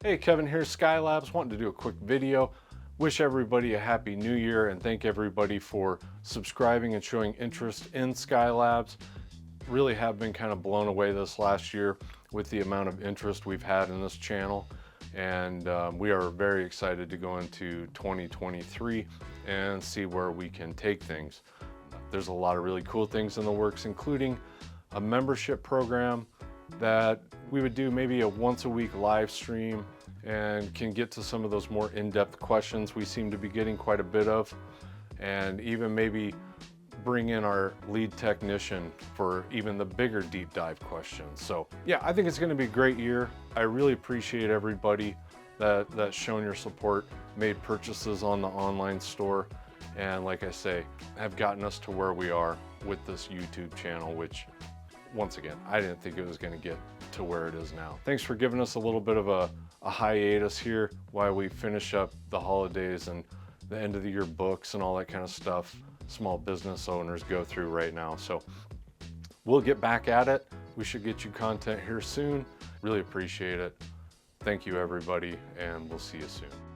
Hey, Kevin here, Skylabs. Wanting to do a quick video. Wish everybody a happy new year and thank everybody for subscribing and showing interest in Skylabs. Really have been kind of blown away this last year with the amount of interest we've had in this channel. And we are very excited to go into 2023 and see where we can take things. There's a lot of really cool things in the works, including a membership program that we would do maybe a once a week live stream and can get to some of those more in-depth questions we seem to be getting quite a bit of, and even maybe bring in our lead technician for even the bigger deep dive questions. So yeah, I think it's going to be a great year. I really appreciate everybody that's shown your support, made purchases on the online store, and like I say, have gotten us to where we are with this YouTube channel, which once again, I didn't think it was going to get to where it is now. Thanks for giving us a little bit of a hiatus here while we finish up the holidays and the end of the year books and all that kind of stuff small business owners go through right now. So we'll get back at it. We should get you content here soon. Really appreciate it. Thank you, everybody, and we'll see you soon.